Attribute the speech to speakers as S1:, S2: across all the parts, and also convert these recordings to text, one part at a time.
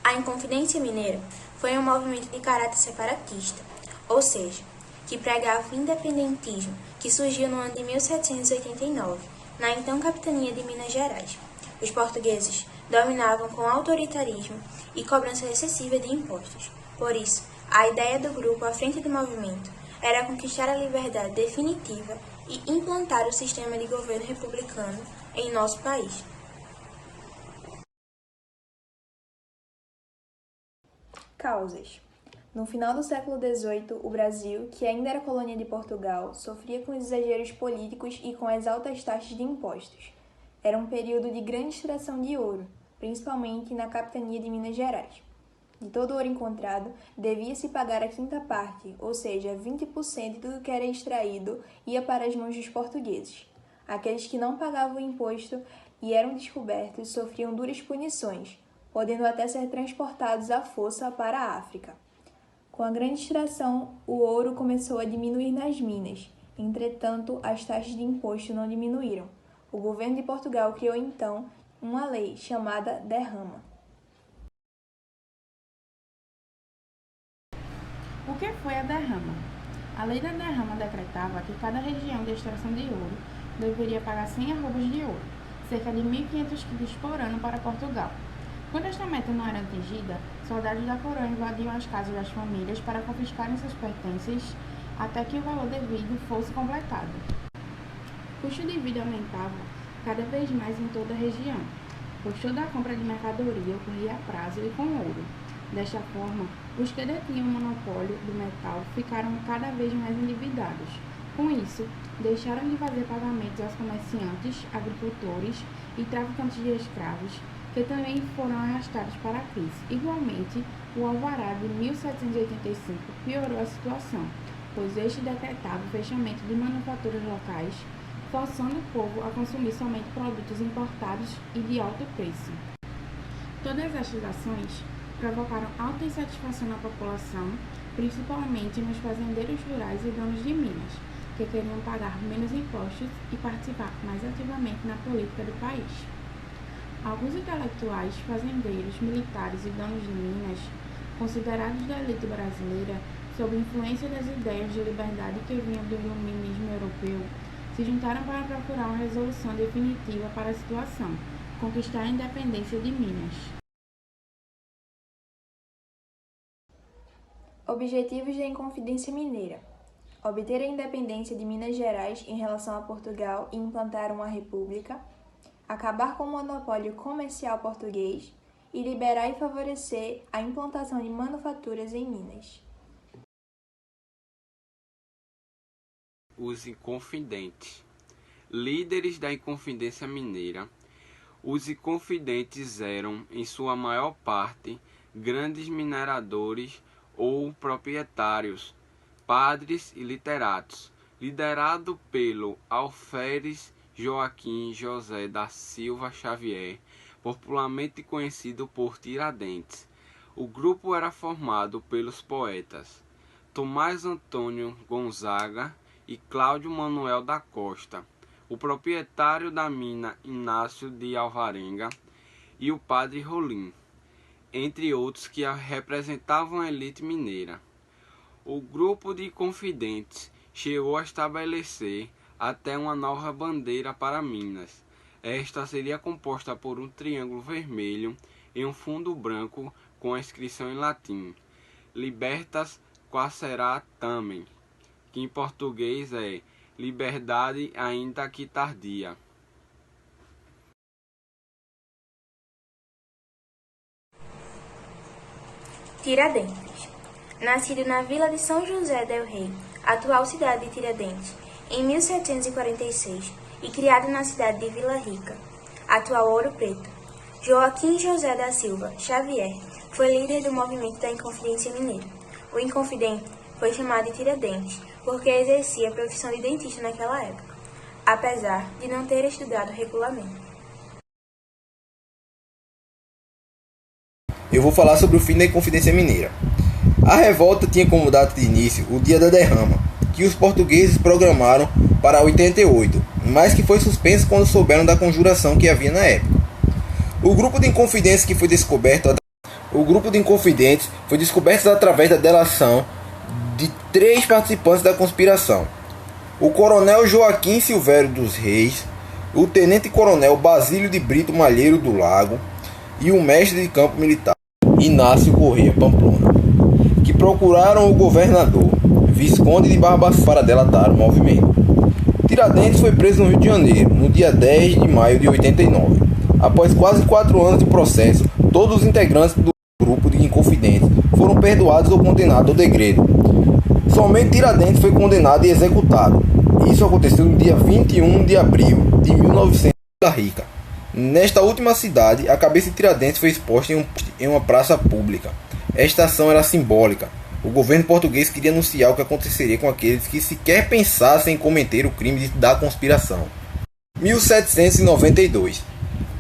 S1: A Inconfidência Mineira foi um movimento de caráter separatista, ou seja, que pregava o independentismo, que surgiu no ano de 1789, na então capitania de Minas Gerais. Os portugueses dominavam com autoritarismo e cobrança excessiva de impostos. Por isso, a ideia do grupo à frente do movimento era conquistar a liberdade definitiva e implantar o sistema de governo republicano em nosso país.
S2: Causas. No final do século XVIII, o Brasil, que ainda era colônia de Portugal, sofria com os exageros políticos e com as altas taxas de impostos. Era um período de grande extração de ouro, principalmente na capitania de Minas Gerais. De todo o ouro encontrado, devia-se pagar a quinta parte, ou seja, 20% do que era extraído ia para as mãos dos portugueses. Aqueles que não pagavam o imposto e eram descobertos sofriam duras punições, podendo até ser transportados à força para a África. Com a grande extração, o ouro começou a diminuir nas minas. Entretanto, as taxas de imposto não diminuíram. O governo de Portugal criou então uma lei chamada derrama.
S3: O que foi a derrama? A lei da derrama decretava que cada região de extração de ouro deveria pagar 100 arrobas de ouro, cerca de 1.500 quilos por ano para Portugal. Quando esta meta não era atingida, soldados da coroa invadiam as casas das famílias para confiscarem seus pertences até que o valor devido fosse completado. O custo de vida aumentava cada vez mais em toda a região, pois toda a compra de mercadoria ocorria a prazo e com ouro. Desta forma, os que detinham o monopólio do metal ficaram cada vez mais endividados. Com isso, deixaram de fazer pagamentos aos comerciantes, agricultores e traficantes de escravos, que também foram arrastados para a crise. Igualmente, o Alvará de 1785 piorou a situação, pois este decretava o fechamento de manufaturas locais, forçando o povo a consumir somente produtos importados e de alto preço. Todas estas ações provocaram alta insatisfação na população, principalmente nos fazendeiros rurais e donos de minas, que queriam pagar menos impostos e participar mais ativamente na política do país. Alguns intelectuais, fazendeiros, militares e donos de minas, considerados da elite brasileira, sob influência das ideias de liberdade que vinham do iluminismo europeu, se juntaram para procurar uma resolução definitiva para a situação, conquistar a independência de Minas.
S2: Objetivos da Inconfidência Mineira: obter a independência de Minas Gerais em relação a Portugal e implantar uma república, acabar com o monopólio comercial português e liberar e favorecer a implantação de manufaturas em Minas.
S4: Os Inconfidentes. Líderes da Inconfidência Mineira. Os Inconfidentes eram, em sua maior parte, grandes mineradores ou proprietários, padres e literatos, liderado pelo alferes Joaquim José da Silva Xavier, popularmente conhecido por Tiradentes. O grupo era formado pelos poetas Tomás Antônio Gonzaga e Cláudio Manuel da Costa, o proprietário da mina Inácio de Alvarenga e o padre Rolim, entre outros que representavam a elite mineira. O grupo de confidentes chegou a estabelecer até uma nova bandeira para Minas. Esta seria composta por um triângulo vermelho em um fundo branco com a inscrição em latim: Libertas quaesera tamen, que em português é liberdade ainda que tardia.
S1: Tiradentes. Nascido na vila de São José del Rei, atual cidade de Tiradentes, em 1746 e criado na cidade de Vila Rica, atual Ouro Preto, Joaquim José da Silva Xavier foi líder do movimento da Inconfidência Mineira. O Inconfidente foi chamado de Tiradentes porque exercia a profissão de dentista naquela época, apesar de não ter estudado regulamento.
S5: Eu vou falar sobre o fim da Inconfidência Mineira. A revolta tinha como data de início o dia da derrama, que os portugueses programaram para 88, mas que foi suspenso quando souberam da conjuração que havia na época. O grupo de Inconfidência que foi descoberto o grupo de Inconfidentes foi descoberto através da delação de 3 participantes da conspiração: o coronel Joaquim Silvério dos Reis, o tenente-coronel Basílio de Brito Malheiro do Lago e o mestre de campo militar Inácio Corrêa Pamplona, que procuraram o governador Visconde de Barbacena para delatar o movimento. Tiradentes foi preso no Rio de Janeiro no dia 10 de maio de 89. Após quase 4 anos de processo, todos os integrantes do grupo de Inconfidentes foram perdoados ou condenados ao degredo. Somente Tiradentes foi condenado e executado. Isso aconteceu no dia 21 de abril de 1900 em Rica. Nesta última cidade, a cabeça de Tiradentes foi exposta em uma praça pública. Esta ação era simbólica. O governo português queria anunciar o que aconteceria com aqueles que sequer pensassem em cometer o crime da conspiração. 1792.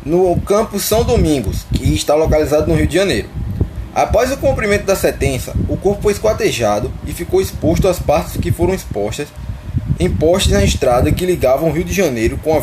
S5: No campo São Domingos, que está localizado no Rio de Janeiro. Após o cumprimento da sentença, o corpo foi esquartejado e ficou exposto às partes que foram expostas em postes na estrada que ligavam o Rio de Janeiro com a